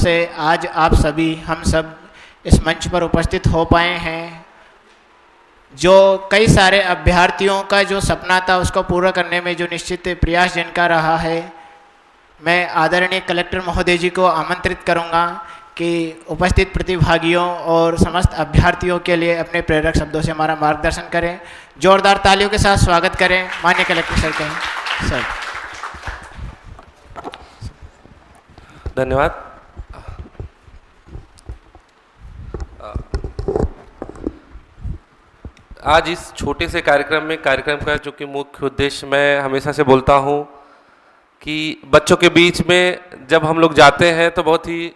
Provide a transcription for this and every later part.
से आज आप सभी हम सब इस मंच पर उपस्थित हो पाए हैं। जो कई सारे अभ्यर्थियों का जो सपना था उसको पूरा करने में जो निश्चित प्रयास जिनका रहा है, मैं आदरणीय कलेक्टर महोदय जी को आमंत्रित करूंगा कि उपस्थित प्रतिभागियों और समस्त अभ्यर्थियों के लिए अपने प्रेरक शब्दों से हमारा मार्गदर्शन करें। जोरदार तालियों के साथ स्वागत करें माननीय कलेक्टर सर का। सर धन्यवाद। आज इस छोटे से कार्यक्रम का जो कि मुख्य उद्देश्य मैं हमेशा से बोलता हूं कि बच्चों के बीच में जब हम लोग जाते हैं तो बहुत ही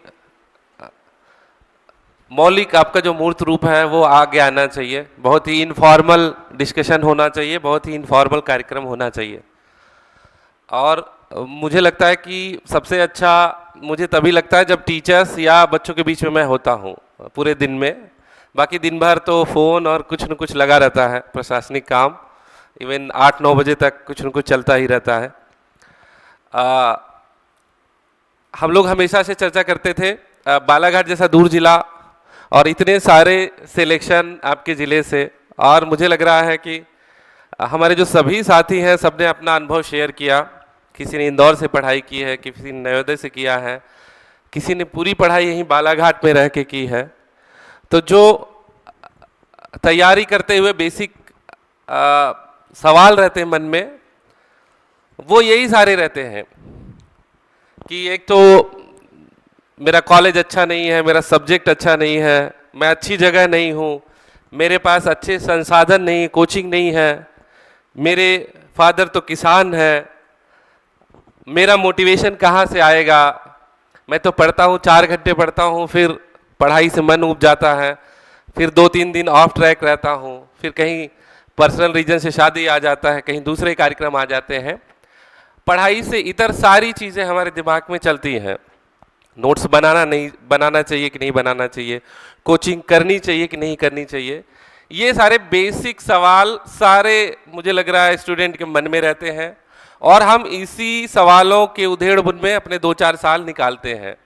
मौलिक आपका जो मूर्त रूप है वो आगे आना चाहिए, बहुत ही इनफॉर्मल डिस्कशन होना चाहिए, बहुत ही इनफॉर्मल कार्यक्रम होना चाहिए। और मुझे लगता है कि सबसे अच्छा मुझे तभी लगता है जब टीचर्स या बच्चों के बीच में मैं होता हूँ पूरे दिन में। बाकी दिन भर तो फ़ोन और कुछ न कुछ लगा रहता है, प्रशासनिक काम इवन 8-9 बजे तक कुछ न कुछ चलता ही रहता है। हम लोग हमेशा से चर्चा करते थे बालाघाट जैसा दूर जिला और इतने सारे सिलेक्शन आपके ज़िले से, और मुझे लग रहा है कि हमारे जो सभी साथी हैं सबने अपना अनुभव शेयर किया। किसी ने इंदौर से पढ़ाई की है, किसी ने नवोदय से किया है, किसी ने पूरी पढ़ाई यहीं बालाघाट में रह के की है। तो जो तैयारी करते हुए बेसिक सवाल रहते हैं मन में, वो यही सारे रहते हैं कि एक तो मेरा कॉलेज अच्छा नहीं है, मेरा सब्जेक्ट अच्छा नहीं है, मैं अच्छी जगह नहीं हूँ, मेरे पास अच्छे संसाधन नहीं, कोचिंग नहीं है, मेरे फादर तो किसान है, मेरा मोटिवेशन कहाँ से आएगा, मैं तो पढ़ता हूँ 4 घंटे पढ़ता हूँ, फिर पढ़ाई से मन उब जाता है, फिर 2-3 दिन ऑफ ट्रैक रहता हूँ, फिर कहीं पर्सनल रीजन से शादी आ जाता है, कहीं दूसरे कार्यक्रम आ जाते हैं। पढ़ाई से इतर सारी चीज़ें हमारे दिमाग में चलती हैं। नोट्स बनाना चाहिए कि नहीं बनाना चाहिए, कोचिंग करनी चाहिए कि नहीं करनी चाहिए, ये सारे बेसिक सवाल सारे मुझे लग रहा है स्टूडेंट के मन में रहते हैं और हम इसी सवालों के उधेड़-बुन में अपने 2-4 साल निकालते हैं।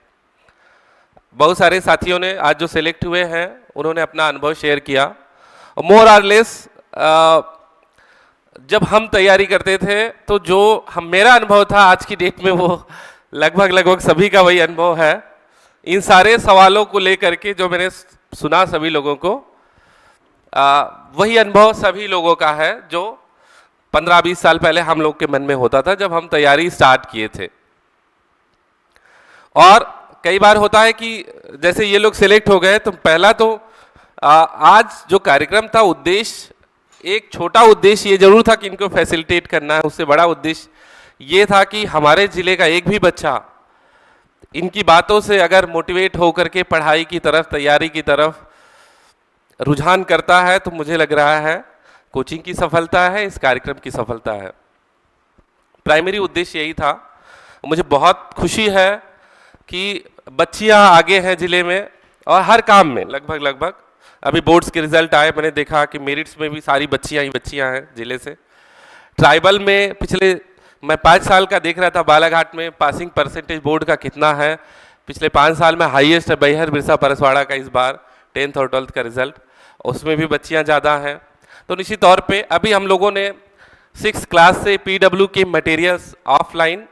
बहुत सारे साथियों ने आज जो सिलेक्ट हुए हैं उन्होंने अपना अनुभव शेयर किया। मोर और लेस जब हम तैयारी करते थे तो जो मेरा अनुभव था आज की डेट में वो लगभग सभी का वही अनुभव है। इन सारे सवालों को लेकर के जो मैंने सुना सभी लोगों को, वही अनुभव सभी लोगों का है जो 15-20 साल पहले हम लोग के मन में होता था जब हम तैयारी स्टार्ट किए थे। और कई बार होता है कि जैसे ये लोग सिलेक्ट हो गए तो पहला तो आज जो कार्यक्रम था उद्देश्य, एक छोटा उद्देश्य ये जरूर था कि इनको फैसिलिटेट करना है, उससे बड़ा उद्देश्य ये था कि हमारे ज़िले का एक भी बच्चा इनकी बातों से अगर मोटिवेट होकर के पढ़ाई की तरफ, तैयारी की तरफ रुझान करता है तो मुझे लग रहा है कोचिंग की सफलता है, इस कार्यक्रम की सफलता है। प्राइमरी उद्देश्य यही था। मुझे बहुत खुशी है कि बच्चियां आगे हैं ज़िले में और हर काम में लगभग। अभी बोर्ड्स के रिजल्ट आए, मैंने देखा कि मेरिट्स में भी सारी बच्चियां ही बच्चियां हैं ज़िले से। ट्राइबल में पिछले मैं 5 साल का देख रहा था बालाघाट में पासिंग परसेंटेज बोर्ड का कितना है। पिछले 5 साल में हाईएस्ट है बैहर बिरसा परसवाड़ा का इस बार 10th और 12th का रिजल्ट, उसमें भी बच्चियां ज़्यादा हैं। तो निश्चित तौर पे अभी हम लोगों ने 6th क्लास से PW के मटेरियल्स ऑफलाइन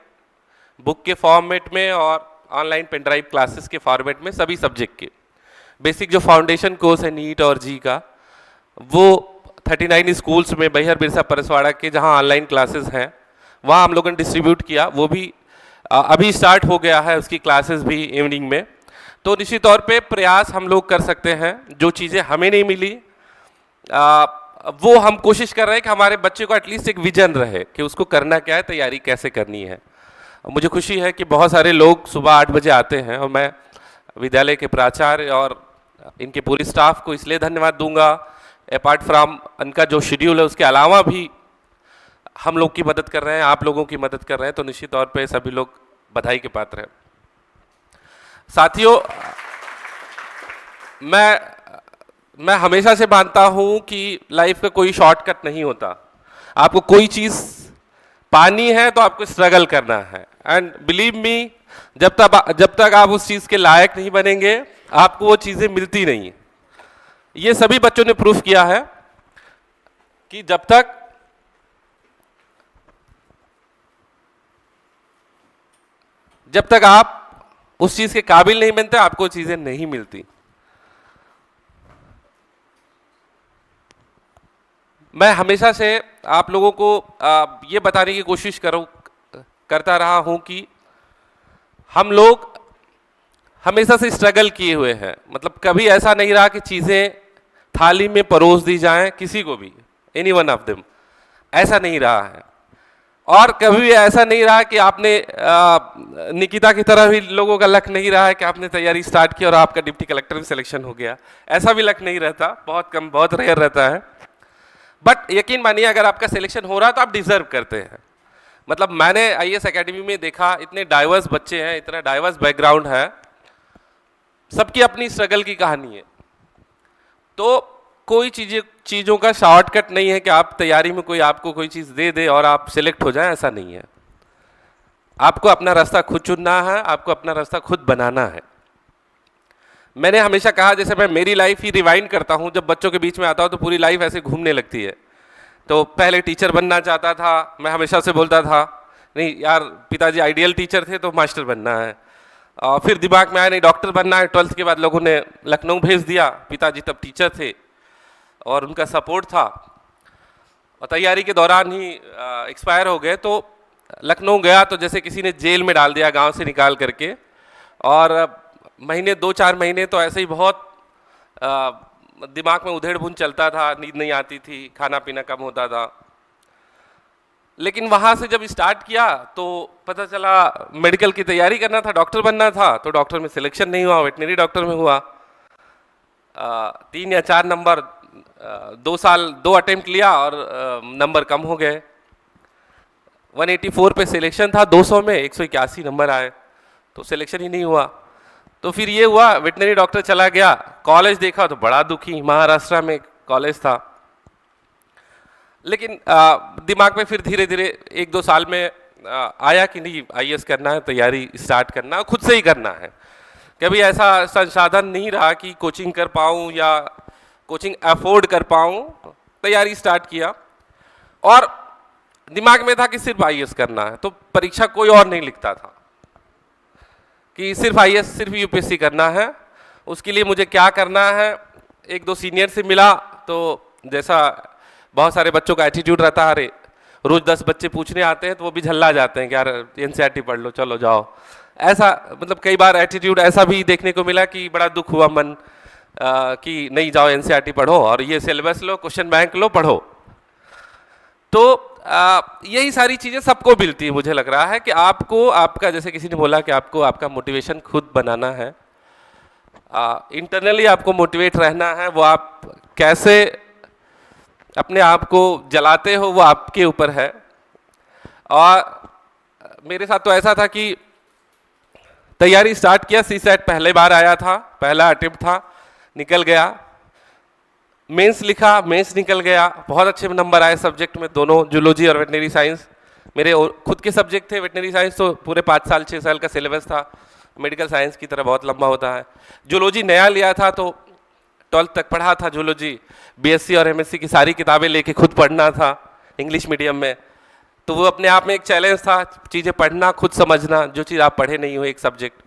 बुक के फॉर्मेट में और ऑनलाइन पेन ड्राइव क्लासेस के फॉर्मेट में सभी सब्जेक्ट के बेसिक जो फाउंडेशन कोर्स है नीट और जी का, वो 39 स्कूल्स में बैहर बिरसा परसवाड़ा के जहां ऑनलाइन क्लासेस हैं वहाँ हम लोगों ने डिस्ट्रीब्यूट किया। वो भी अभी स्टार्ट हो गया है, उसकी क्लासेस भी इवनिंग में। तो निश्चित तौर पे प्रयास हम लोग कर सकते हैं, जो चीज़ें हमें नहीं मिली वो हम कोशिश कर रहे हैं कि हमारे बच्चे को एटलीस्ट एक विजन रहे कि उसको करना क्या है, तैयारी कैसे करनी है। मुझे खुशी है कि बहुत सारे लोग सुबह 8 बजे आते हैं और मैं विद्यालय के प्राचार्य और इनके पूरे स्टाफ को इसलिए धन्यवाद दूंगा, अपार्ट फ्रॉम इनका जो शेड्यूल है उसके अलावा भी हम लोग की मदद कर रहे हैं, आप लोगों की मदद कर रहे हैं, तो निश्चित तौर पे सभी लोग बधाई के पात्र हैं। साथियों, मैं हमेशा से मानता हूं कि लाइफ का कोई शॉर्टकट नहीं होता। आपको कोई चीज़ पानी है तो आपको स्ट्रगल करना है। एंड बिलीव मी, जब तक आप उस चीज के लायक नहीं बनेंगे आपको वो चीजें मिलती नहीं। ये सभी बच्चों ने प्रूफ किया है कि जब तक आप उस चीज के काबिल नहीं बनते आपको चीजें नहीं मिलती। मैं हमेशा से आप लोगों को ये बताने की कोशिश करता रहा हूं कि हम लोग हमेशा से स्ट्रगल किए हुए हैं। मतलब कभी ऐसा नहीं रहा कि चीजें थाली में परोस दी जाएं किसी को भी, एनी वन ऑफ देम, ऐसा नहीं रहा है। और कभी भी ऐसा नहीं रहा कि आपने निकिता की तरह भी लोगों का लक नहीं रहा है कि आपने तैयारी स्टार्ट की और आपका डिप्टी कलेक्टर में सिलेक्शन हो गया। ऐसा भी लक नहीं रहता, बहुत कम, बहुत रेयर रहता है। बट यकीन मानिए अगर आपका सिलेक्शन हो रहा है तो आप डिजर्व करते हैं। मतलब मैंने आईएएस एकेडमी में देखा, इतने डाइवर्स बच्चे हैं, इतना डाइवर्स बैकग्राउंड है, सबकी अपनी स्ट्रगल की कहानी है। तो कोई चीज़ों का शॉर्टकट नहीं है कि आप तैयारी में कोई आपको कोई चीज़ दे दे और आप सिलेक्ट हो जाएं, ऐसा नहीं है। आपको अपना रास्ता खुद चुनना है, आपको अपना रास्ता खुद बनाना है। मैंने हमेशा कहा, जैसे मैं मेरी लाइफ ही रिवाइंड करता हूँ, जब बच्चों के बीच में आता हूँ तो पूरी लाइफ ऐसे घूमने लगती है। तो पहले टीचर बनना चाहता था, मैं हमेशा से बोलता था नहीं यार, पिताजी आइडियल टीचर थे तो मास्टर बनना है। और फिर दिमाग में आया नहीं डॉक्टर बनना है। 12th के बाद लोगों ने लखनऊ भेज दिया, पिताजी तब टीचर थे और उनका सपोर्ट था, और तैयारी के दौरान ही एक्सपायर हो गए। तो लखनऊ गया तो जैसे किसी ने जेल में डाल दिया गांव से निकाल करके, और महीने 2-4 महीने तो ऐसे ही बहुत दिमाग में उधेड़ बुन चलता था, नींद नहीं आती थी, खाना पीना कम होता था। लेकिन वहाँ से जब स्टार्ट किया तो पता चला मेडिकल की तैयारी करना था, डॉक्टर बनना था, तो डॉक्टर में सिलेक्शन नहीं हुआ, वेटनरी डॉक्टर में हुआ। 3 या 4 नंबर, 2 साल 2 अटेम्प्ट लिया और नंबर कम हो गए। 184 पे सिलेक्शन था, 200 में 181 नंबर आए, तो सिलेक्शन ही नहीं हुआ। तो फिर ये हुआ, वेटनरी डॉक्टर चला गया, कॉलेज देखा तो बड़ा दुखी, महाराष्ट्र में कॉलेज था। लेकिन दिमाग में फिर धीरे धीरे 1-2 साल में आया कि नहीं, आईएएस करना है, तैयारी स्टार्ट करना है, खुद से ही करना है। कभी ऐसा संसाधन नहीं रहा कि कोचिंग कर पाऊँ या कोचिंग अफोर्ड कर पाऊँ। तैयारी स्टार्ट किया और दिमाग में था कि सिर्फ आईएएस करना है, तो परीक्षा कोई और नहीं लिखता था कि सिर्फ आईएएस, सिर्फ यूपीएससी करना है। उसके लिए मुझे क्या करना है, 1-2 सीनियर से मिला तो जैसा बहुत सारे बच्चों का एटीट्यूड रहता है, अरे रोज 10 बच्चे पूछने आते हैं तो वो भी झल्ला जाते हैं कि यार एनसीईआरटी पढ़ लो, चलो जाओ। ऐसा मतलब कई बार एटीट्यूड ऐसा भी देखने को मिला कि बड़ा दुख हुआ मन कि नहीं, जाओ एनसीईआरटी पढ़ो और ये सिलेबस लो, क्वेश्चन बैंक लो, पढ़ो। तो यही सारी चीज़ें सबको मिलती है। मुझे लग रहा है कि आपको, आपका, जैसे किसी ने बोला कि आपको आपका मोटिवेशन खुद बनाना है, इंटरनली आपको मोटिवेट रहना है। वो आप कैसे अपने आप को जलाते हो वो आपके ऊपर है। और मेरे साथ तो ऐसा था कि तैयारी स्टार्ट किया, सीसेट पहले बार आया था, पहला अटेम्प्ट था, निकल गया। मेंस लिखा, मेंस निकल गया, बहुत अच्छे नंबर आए सब्जेक्ट में, दोनों जूलॉजी और वेटनरी साइंस मेरे खुद के सब्जेक्ट थे। वेटनरी साइंस तो पूरे 5 साल 6 साल का सिलेबस था, मेडिकल साइंस की तरह बहुत लंबा होता है। जूलॉजी नया लिया था तो 12th तक पढ़ा था जूलॉजी, बीएससी और एमएससी की सारी किताबें लेके खुद पढ़ना था इंग्लिश मीडियम में। तो वो अपने आप में एक चैलेंज था, चीज़ें पढ़ना, खुद समझना, जो चीज़ आप पढ़े नहीं हो एक सब्जेक्ट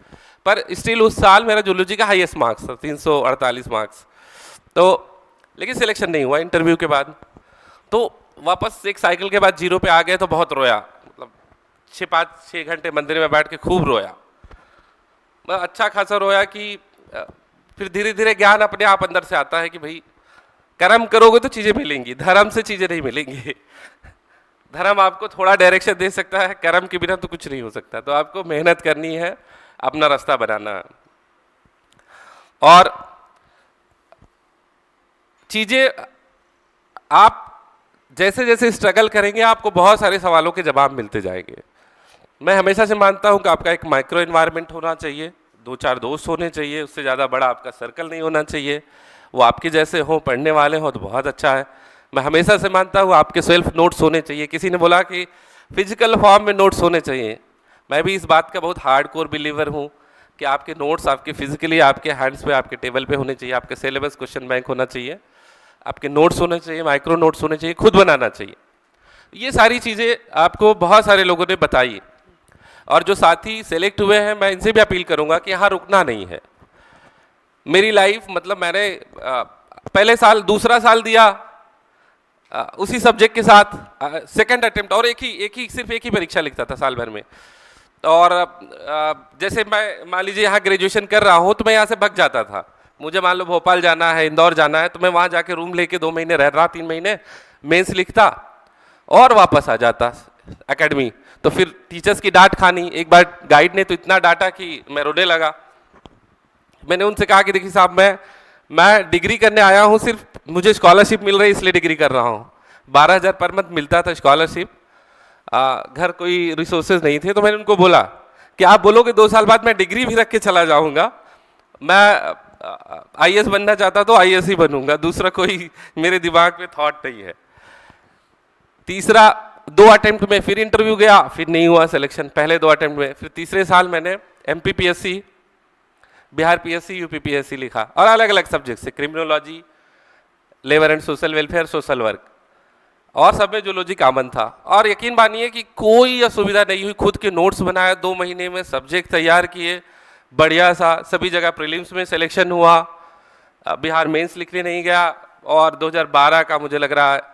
पर। स्टिल उस साल मेरा जूलॉजी का हाईएस्ट मार्क्स था, 348 मार्क्स। तो लेकिन सिलेक्शन नहीं हुआ इंटरव्यू के बाद। तो वापस एक साइकिल के बाद 0 पे आ गए तो बहुत रोया, मतलब 5-6 घंटे मंदिर में बैठ के खूब रोया, अच्छा खासा रोया। कि फिर धीरे धीरे ज्ञान अपने आप अंदर से आता है कि भाई कर्म करोगे तो चीज़ें मिलेंगी, धर्म से चीज़ें नहीं मिलेंगी। धर्म आपको थोड़ा डायरेक्शन दे सकता है, कर्म के बिना तो कुछ नहीं हो सकता। तो आपको मेहनत करनी है, अपना रास्ता बनाना है। और चीज़ें आप जैसे जैसे स्ट्रगल करेंगे आपको बहुत सारे सवालों के जवाब मिलते जाएंगे। मैं हमेशा से मानता हूं कि आपका एक माइक्रो एनवायरनमेंट होना चाहिए, 2-4 दोस्त होने चाहिए, उससे ज़्यादा बड़ा आपका सर्कल नहीं होना चाहिए। वो आपके जैसे हों, पढ़ने वाले हों तो बहुत अच्छा है। मैं हमेशा से मानता हूँ आपके सेल्फ नोट्स होने चाहिए। किसी ने बोला कि फिजिकल फॉर्म में नोट्स होने चाहिए। मैं भी इस बात का बहुत हार्डकोर बिलीवर हूँ कि आपके नोट्स आपके फिजिकली आपके हैंड्स पे आपके टेबल पे होने चाहिए, आपके सिलेबस क्वेश्चन बैंक होना चाहिए, आपके नोट्स होने चाहिए, माइक्रो नोट्स होने चाहिए, खुद बनाना चाहिए। ये सारी चीज़ें आपको बहुत सारे लोगों ने बताई, और जो साथी सेलेक्ट हुए हैं मैं इनसे भी अपील करूंगा कि यहाँ रुकना नहीं है। मेरी लाइफ मतलब मैंने पहले साल दूसरा साल दिया उसी सब्जेक्ट के साथ, सेकंड अटेम्प्ट, और सिर्फ एक ही परीक्षा लिखता था साल भर में। और जैसे मैं मान लीजिए यहाँ ग्रेजुएशन कर रहा हूँ तो मैं यहाँ से भाग जाता था। मुझे मान लो भोपाल जाना है, इंदौर जाना है, तो मैं वहाँ जाके रूम लेके 2 महीने रह रहा, 3 महीने मेंस लिखता और वापस आ जाता एकेडमी। तो फिर टीचर्स की डांट खानी। एक बार गाइड ने तो इतना डांटा कि मैं रोने लगा। मैंने उनसे कहा कि देखिए साहब, मैं डिग्री करने आया हूँ, सिर्फ मुझे स्कॉलरशिप मिल रही है इसलिए डिग्री कर रहा हूँ। 12,000 पर मंथ मिलता था स्कॉलरशिप, घर कोई रिसोर्सेज नहीं थे। तो मैंने उनको बोला कि आप बोलोगे 2 साल बाद मैं डिग्री भी रख के चला जाऊँगा, मैं आईएएस बनना चाहता तो आईएएस ही बनूंगा, दूसरा कोई मेरे दिमाग में थॉट नहीं है। तीसरा 2 अटेम्प्ट में फिर इंटरव्यू गया, फिर नहीं हुआ सिलेक्शन पहले 2 अटेम्प्ट में। फिर तीसरे साल मैंने एमपीपीएससी, बिहार पीएससी, यूपीपीएससी लिखा, और अलग अलग सब्जेक्ट से, criminology, labour and social welfare, social work, और सब में जूलॉजी कॉमन था। और यकीन मानिए कि कोई असुविधा नहीं हुई। खुद के नोट्स बनाया 2 महीने में, सब्जेक्ट तैयार किए बढ़िया सा, सभी जगह प्रीलिम्स में सिलेक्शन हुआ, बिहार मेंस लिखने नहीं गया। और 2012 का मुझे लग रहा है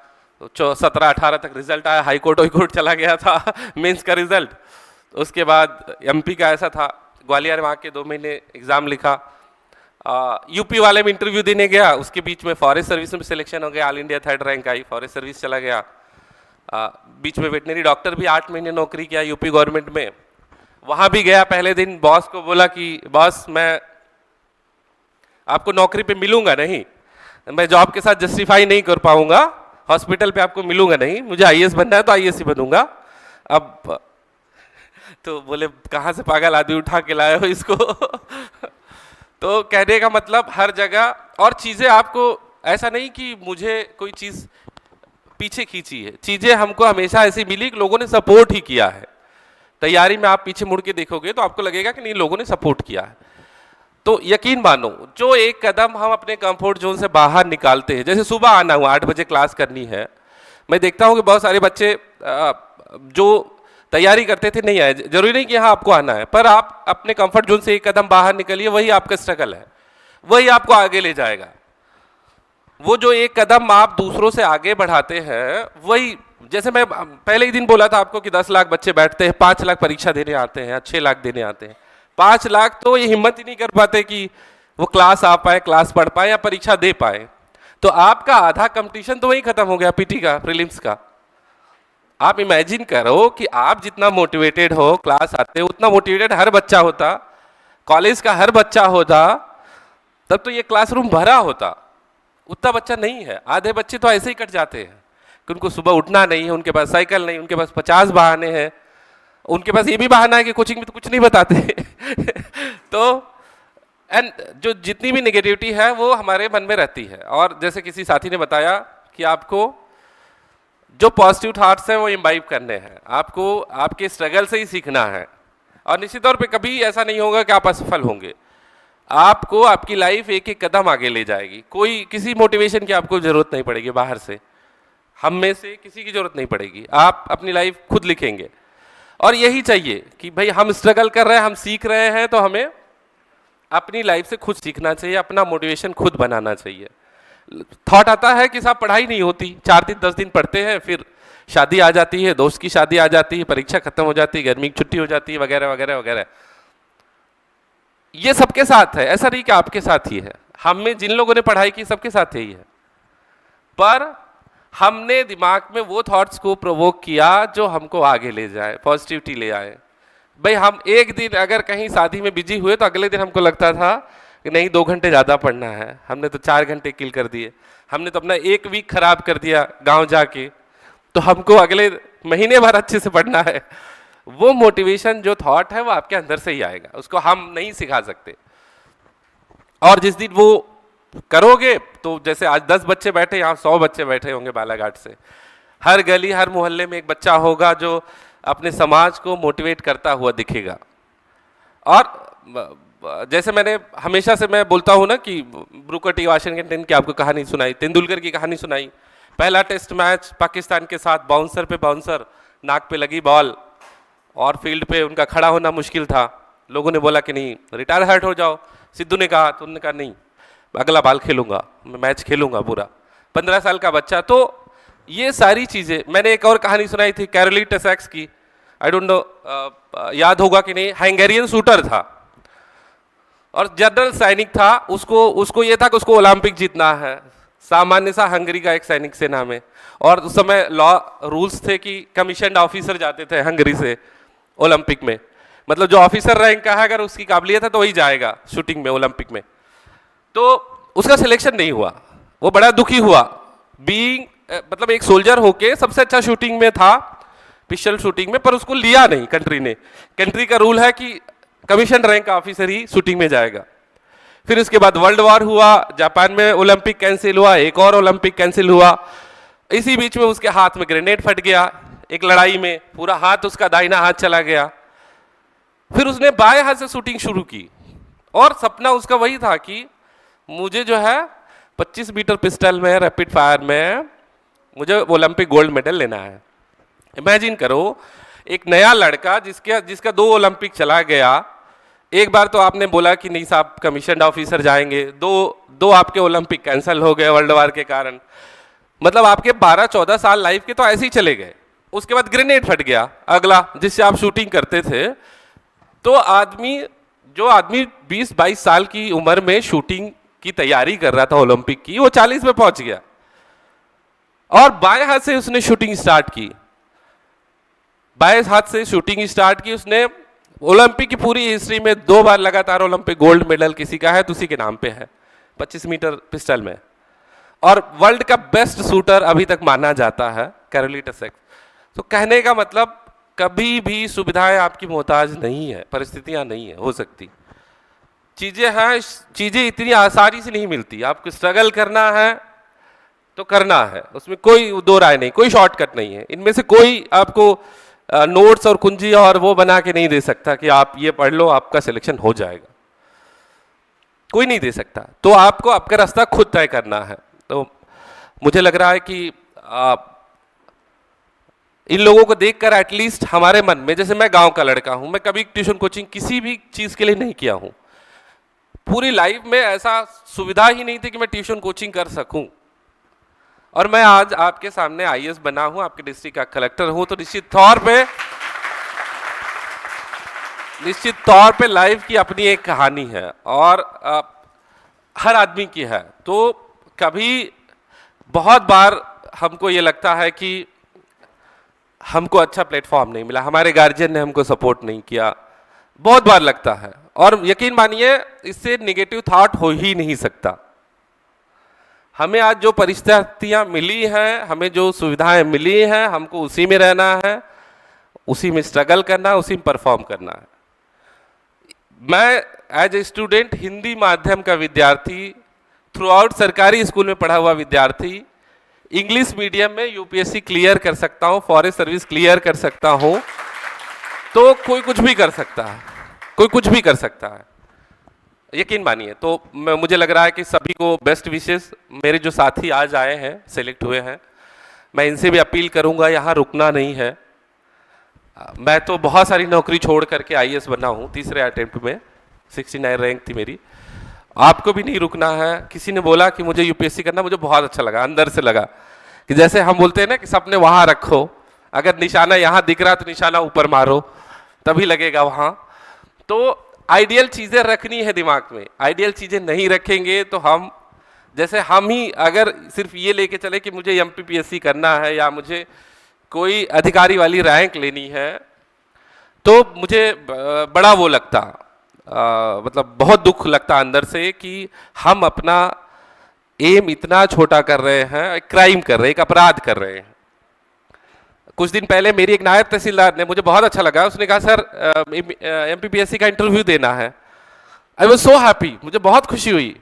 17-18 तक रिजल्ट आया, हाई कोर्ट चला गया था मेंस का रिजल्ट। उसके बाद एमपी का ऐसा था, ग्वालियर वहाँ के 2 महीने एग्जाम लिखा। यूपी वाले में इंटरव्यू देने गया, उसके बीच में फॉरेस्ट सर्विस में सिलेक्शन हो गया, ऑल इंडिया 3rd रैंक आई, फॉरेस्ट सर्विस चला गया। बीच में वेटनरी डॉक्टर भी 8 महीने नौकरी किया यूपी गवर्नमेंट में। वहाँ भी गया, पहले दिन बॉस को बोला कि बॉस मैं आपको नौकरी पे मिलूंगा नहीं, मैं जॉब के साथ जस्टिफाई नहीं कर पाऊंगा, हॉस्पिटल पे आपको मिलूंगा नहीं, मुझे आईएएस बनना है तो आईएएस ही बनूंगा। अब तो बोले कहाँ से पागल आदमी उठा के लाए हो इसको तो कहने का मतलब हर जगह, और चीज़ें आपको ऐसा नहीं कि मुझे कोई चीज़ पीछे खींची है, चीज़ें हमको हमेशा ऐसी मिली कि लोगों ने सपोर्ट ही किया है। तैयारी में आप पीछे मुड़ के देखोगे तो आपको लगेगा कि नहीं, लोगों ने सपोर्ट किया है। तो यकीन मानो, जो एक कदम हम अपने कंफर्ट जोन से बाहर निकालते हैं, जैसे सुबह आना हुआ 8 बजे क्लास करनी है, मैं देखता हूँ कि बहुत सारे बच्चे जो तैयारी करते थे नहीं आए। जरूरी नहीं कि यहाँ आपको आना है, पर आप अपने कंफर्ट जोन से एक कदम बाहर निकलिए, वही आपका स्ट्रगल है, वही आपको आगे ले जाएगा। वो जो एक कदम आप दूसरों से आगे बढ़ाते हैं, वही, जैसे मैं पहले ही दिन बोला था आपको कि 10 लाख बच्चे बैठते हैं, 5 लाख परीक्षा देने आते हैं, 6 लाख देने आते हैं। 5 लाख तो ये हिम्मत ही नहीं कर पाते कि वो क्लास आ पाए, क्लास पढ़ पाए या परीक्षा दे पाए। तो आपका आधा कंपटीशन तो वही खत्म हो गया, पीटी का, प्रीलिम्स का। आप इमेजिन करो कि आप जितना मोटिवेटेड हो, क्लास आते हो, उतना मोटिवेटेड हर बच्चा होता, कॉलेज का हर बच्चा होता, तब तो ये क्लासरूम भरा होता। उतना बच्चा नहीं है, आधे बच्चे तो ऐसे ही कट जाते हैं कि उनको सुबह उठना नहीं है, उनके पास साइकिल नहीं, उनके पास 50 बहाने हैं, उनके पास ये भी बहाना है कि कोचिंग में तो कुछ नहीं बताते तो एंड जो जितनी भी नेगेटिविटी है वो हमारे मन में रहती है। और जैसे किसी साथी ने बताया कि आपको जो पॉजिटिव थॉट्स हैं वो इम्बाइब करने हैं, आपको आपके स्ट्रगल से ही सीखना है, और निश्चित तौर पे कभी ऐसा नहीं होगा कि आप असफल होंगे। आपको आपकी लाइफ एक एक कदम आगे ले जाएगी। कोई किसी मोटिवेशन की आपको जरूरत नहीं पड़ेगी बाहर से, हम में से किसी की जरूरत नहीं पड़ेगी, आप अपनी लाइफ खुद लिखेंगे। और यही चाहिए कि भाई हम स्ट्रगल कर रहे हैं, हम सीख रहे हैं, तो हमें अपनी लाइफ से खुद सीखना चाहिए, अपना मोटिवेशन खुद बनाना चाहिए। थॉट आता है कि साहब पढ़ाई नहीं होती, 4 दिन 10 दिन पढ़ते हैं, फिर शादी आ जाती है, दोस्त की शादी आ जाती है, परीक्षा खत्म हो जाती है, गर्मी की छुट्टी हो जाती है, वगैरह वगैरह वगैरह। ये सबके साथ है, ऐसा नहीं कि आपके साथ ही है। हम में जिन लोगों ने पढ़ाई की सबके साथ यही है, पर हमने दिमाग में वो थॉट्स को प्रोवोक किया जो हमको आगे ले जाए, पॉजिटिविटी ले आए। भाई हम एक दिन अगर कहीं शादी में बिजी हुए तो अगले दिन हमको लगता था कि नहीं 2 घंटे ज़्यादा पढ़ना है, हमने तो 4 घंटे किल कर दिए, हमने तो अपना 1 वीक खराब कर दिया गांव जाके, तो हमको अगले महीने भर अच्छे से पढ़ना है। वो मोटिवेशन जो थॉट है वो आपके अंदर से ही आएगा, उसको हम नहीं सिखा सकते। और जिस दिन वो करोगे तो जैसे आज 10 बच्चे बैठे, यहाँ 100 बच्चे बैठे होंगे बालाघाट से, हर गली हर मोहल्ले में एक बच्चा होगा जो अपने समाज को मोटिवेट करता हुआ दिखेगा। और जैसे मैंने हमेशा से मैं बोलता हूँ ना कि ब्रूकर टी वाशिंगटन की आपको कहानी सुनाई, तेंदुलकर की कहानी सुनाई। पहला टेस्ट मैच पाकिस्तान के साथ, बाउंसर पे बाउंसर, नाक पे लगी बॉल और फील्ड पे उनका खड़ा होना मुश्किल था। लोगों ने बोला कि नहीं रिटायर हर्ट हो जाओ। सिद्धू ने कहा, तो उन्होंने कहा नहीं अगला बाल खेलूंगा, मैं मैच खेलूंगा पूरा। 15 साल का बच्चा। तो ये सारी चीजें, मैंने एक और कहानी सुनाई थी कैरोली टेसैक्स की, आई डोंट नो याद होगा कि नहीं, हंगेरियन शूटर था और जनरल सैनिक था। उसको ये था कि उसको ओलंपिक जीतना है, सामान्य सा हंगरी का एक सैनिक सेना में। और उस समय लॉ रूल्स थे कि कमीशन ऑफिसर जाते थे हंगरी से ओलंपिक में, मतलब जो ऑफिसर रैंक का है अगर उसकी काबिलियत है तो वही जाएगा शूटिंग में, ओलंपिक में। तो उसका सिलेक्शन नहीं हुआ, वो बड़ा दुखी हुआ। मतलब एक सोल्जर होके सबसे अच्छा शूटिंग में था, पिस्टल शूटिंग में, पर उसको लिया नहीं कंट्री ने। कंट्री का रूल है कि कमीशन रैंक का ऑफिसर ही शूटिंग में जाएगा। फिर उसके बाद वर्ल्ड वॉर हुआ, जापान में ओलंपिक कैंसिल हुआ, एक और ओलंपिक कैंसिल हुआ। इसी बीच में उसके हाथ में ग्रेनेड फट गया, एक लड़ाई में पूरा हाथ उसका दाहिना हाथ चला गया। फिर उसने बाएं हाथ से शूटिंग शुरू की और सपना उसका वही था कि मुझे जो है 25 मीटर पिस्टल में, रैपिड फायर में मुझे ओलंपिक गोल्ड मेडल लेना है। इमेजिन करो एक नया लड़का जिसका 2 ओलंपिक चला गया। एक बार तो आपने बोला कि नहीं साहब कमीशन ऑफिसर जाएंगे, दो आपके ओलंपिक कैंसिल हो गए वर्ल्ड वॉर के कारण। मतलब आपके 12-14 साल लाइफ के तो ऐसे ही चले गए। उसके बाद ग्रेनेड फट गया अगला, जिससे आप शूटिंग करते थे। तो जो आदमी 20-22 साल की उम्र में शूटिंग की तैयारी कर रहा था ओलंपिक की, वो 40 में पहुंच गया और बाएं हाथ से उसने शूटिंग स्टार्ट की। बाएं हाथ से शूटिंग स्टार्ट की उसने। ओलंपिक की पूरी हिस्ट्री में 2 बार लगातार ओलंपिक गोल्ड मेडल किसी का है तो उसी के नाम पे है, 25 मीटर पिस्टल में। और वर्ल्ड का बेस्ट शूटर अभी तक माना जाता है कैरोली टेसैक्स। तो कहने का मतलब कभी भी सुविधाएं आपकी मोहताज नहीं है, परिस्थितियां नहीं है हो सकती। चीजें हैं, चीजें इतनी आसानी से नहीं मिलती। आपको स्ट्रगल करना है तो करना है, उसमें कोई दो राय नहीं, कोई शॉर्टकट नहीं है। इनमें से कोई आपको नोट्स और कुंजी और वो बना के नहीं दे सकता कि आप ये पढ़ लो आपका सिलेक्शन हो जाएगा, कोई नहीं दे सकता। तो आपको आपका रास्ता खुद तय करना है। तो मुझे लग रहा है कि इन लोगों को देखकर एटलीस्ट हमारे मन में, जैसे मैं गांव का लड़का हूं, मैं कभी ट्यूशन कोचिंग किसी भी चीज के लिए नहीं किया हूं। पूरी लाइफ में ऐसा सुविधा ही नहीं थी कि मैं ट्यूशन कोचिंग कर सकूं। और मैं आज आपके सामने आईएएस बना हूं, आपके डिस्ट्रिक्ट का कलेक्टर हूं, तो निश्चित तौर पे लाइफ की अपनी एक कहानी है और हर आदमी की है। तो कभी बहुत बार हमको ये लगता है कि हमको अच्छा प्लेटफॉर्म नहीं मिला, हमारे गार्जियन ने हमको सपोर्ट नहीं किया, बहुत बार लगता है। और यकीन मानिए इससे नेगेटिव थॉट हो ही नहीं सकता। हमें आज जो परिस्थितियां मिली हैं, हमें जो सुविधाएं मिली हैं, हमको उसी में रहना है, उसी में स्ट्रगल करना है, उसी में परफॉर्म करना है। मैं एज ए स्टूडेंट, हिंदी माध्यम का विद्यार्थी, थ्रू आउट सरकारी स्कूल में पढ़ा हुआ विद्यार्थी, इंग्लिश मीडियम में यूपीएससी क्लियर कर सकता हूं, फॉरेस्ट सर्विस क्लियर कर सकता हूं। तो कोई कुछ भी कर सकता है, कोई कुछ भी कर सकता है, यकीन मानिए। तो मुझे लग रहा है कि सभी को बेस्ट विशेस। मेरे जो साथी आज आए हैं, सेलेक्ट हुए हैं, मैं इनसे भी अपील करूंगा यहाँ रुकना नहीं है। मैं तो बहुत सारी नौकरी छोड़ करके आईएएस बना हूँ, तीसरे अटेम्प्ट में 69 रैंक थी मेरी। आपको भी नहीं रुकना है। किसी ने बोला कि मुझे यूपीएससी करना, मुझे बहुत अच्छा लगा, अंदर से लगा कि जैसे हम बोलते हैं ना कि सपने वहां रखो, अगर निशाना यहाँ दिख रहा तो निशाना ऊपर मारो, तभी लगेगा वहां। तो आइडियल चीजें रखनी है दिमाग में। आइडियल चीजें नहीं रखेंगे तो हम ही अगर सिर्फ ये लेके चले कि मुझे एमपीपीएससी करना है या मुझे कोई अधिकारी वाली रैंक लेनी है, तो मुझे बड़ा वो लगता, मतलब बहुत दुख लगता अंदर से कि हम अपना एम इतना छोटा कर रहे हैं, क्राइम कर रहे हैं, एक अपराध कर रहे हैं। कुछ दिन पहले मेरी एक नायब तहसीलदार ने, मुझे बहुत अच्छा लगा, उसने कहा सर एमपीपीएससी का इंटरव्यू देना है। आई वाज सो हैप्पी, मुझे बहुत खुशी हुई।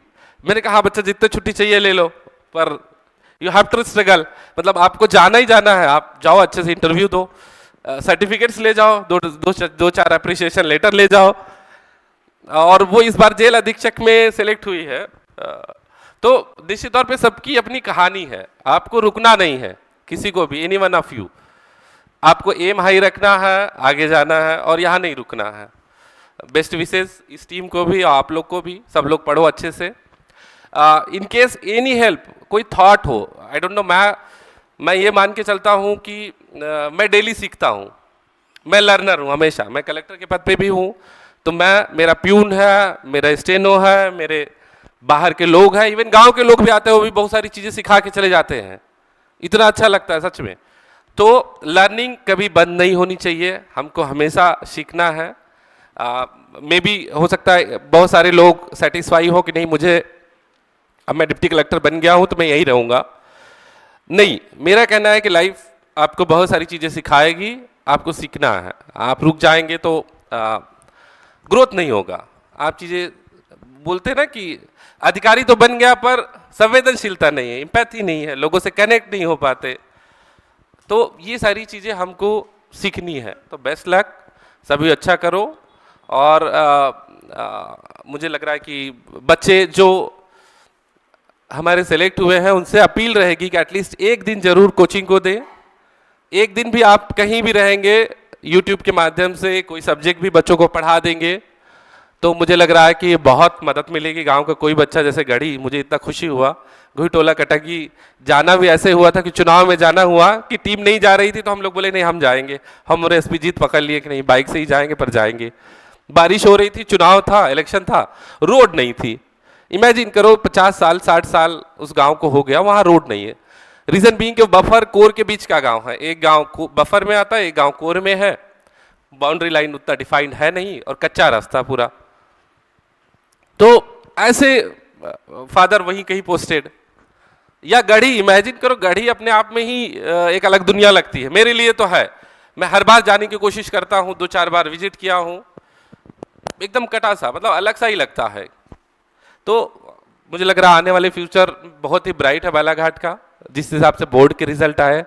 मैंने कहा बच्चा जितने छुट्टी चाहिए ले लो, पर यू हैव टू स्ट्रगल, मतलब आपको जाना ही जाना है, आप जाओ अच्छे से इंटरव्यू दो। सर्टिफिकेट्स ले जाओ, दो चार अप्रिसिएशन लेटर ले जाओ, और वो इस बार जेल अधीक्षक में सेलेक्ट हुई है। तो निश्चित तौर पे सबकी अपनी कहानी है, आपको रुकना नहीं है किसी को भी, एनी वन ऑफ यू। आपको एम हाई रखना है, आगे जाना है और यहाँ नहीं रुकना है। बेस्ट विशेस इस टीम को भी, आप लोग को भी, सब लोग पढ़ो अच्छे से। इन केस एनी हेल्प, कोई थॉट हो, आई डोंट नो, मैं ये मान के चलता हूँ कि मैं डेली सीखता हूँ, मैं लर्नर हूँ हमेशा। मैं कलेक्टर के पद पे भी हूँ, तो मेरा प्यून है, मेरा स्टेनो है, मेरे बाहर के लोग हैं, इवन गांव के लोग भी आते हैं, वो भी बहुत सारी चीज़ें सिखा के चले जाते हैं। इतना अच्छा लगता है सच में। तो लर्निंग कभी बंद नहीं होनी चाहिए, हमको हमेशा सीखना है। मे बी हो सकता है बहुत सारे लोग सेटिस्फाई हो कि नहीं, मुझे अब मैं डिप्टी कलेक्टर बन गया हूँ तो मैं यही रहूँगा। नहीं, मेरा कहना है कि लाइफ आपको बहुत सारी चीज़ें सिखाएगी, आपको सीखना है। आप रुक जाएंगे तो ग्रोथ नहीं होगा। आप चीज़ें बोलते हैं ना कि अधिकारी तो बन गया पर संवेदनशीलता नहीं है, एम्पैथी नहीं है, लोगों से कनेक्ट नहीं हो पाते। तो ये सारी चीज़ें हमको सीखनी है। तो बेस्ट लक, सभी अच्छा करो। और मुझे लग रहा है कि बच्चे जो हमारे सेलेक्ट हुए हैं उनसे अपील रहेगी कि एटलीस्ट एक दिन जरूर कोचिंग को दें। एक दिन भी आप कहीं भी रहेंगे, यूट्यूब के माध्यम से कोई सब्जेक्ट भी बच्चों को पढ़ा देंगे, तो मुझे लग रहा है कि बहुत मदद मिलेगी। गांव का कोई बच्चा, जैसे गढ़ी, मुझे इतना खुशी हुआ, घुईटोला कटकी जाना भी ऐसे हुआ था कि चुनाव में जाना हुआ कि टीम नहीं जा रही थी, तो हम लोग बोले नहीं हम जाएंगे। हम और एसपी जीत पकड़ लिए कि नहीं, बाइक से ही जाएंगे पर जाएंगे। बारिश हो रही थी, चुनाव था, इलेक्शन था, रोड नहीं थी। इमेजिन करो 50 साल 60 साल उस गांव को हो गया, वहां रोड नहीं है। रीजन बीइंग कि बफर कोर के बीच का गांव है, एक गांव बफर में आता है, एक गांव कोर में है, बाउंड्री लाइन उतना डिफाइंड है नहीं, और कच्चा रास्ता पूरा। तो ऐसे फादर वहीं कहीं पोस्टेड, या गढ़ी, इमेजिन करो, गढ़ी अपने आप में ही एक अलग दुनिया लगती है, मेरे लिए तो है। मैं हर बार जाने की कोशिश करता हूँ, 2-4 बार विजिट किया हूँ, एकदम कटा सा, मतलब अलग सा ही लगता है। तो मुझे लग रहा आने वाले फ्यूचर बहुत ही ब्राइट है बालाघाट का। जिस हिसाब से बोर्ड के रिजल्ट आए,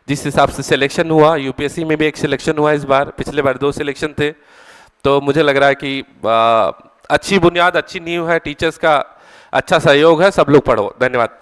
जिस हिसाब से सिलेक्शन हुआ, यूपीएससी में भी एक सिलेक्शन हुआ इस बार, पिछले बार 2 सिलेक्शन थे, तो मुझे लग रहा है कि अच्छी बुनियाद, अच्छी नींव है, टीचर्स का अच्छा सहयोग है, सब लोग पढ़ो। धन्यवाद।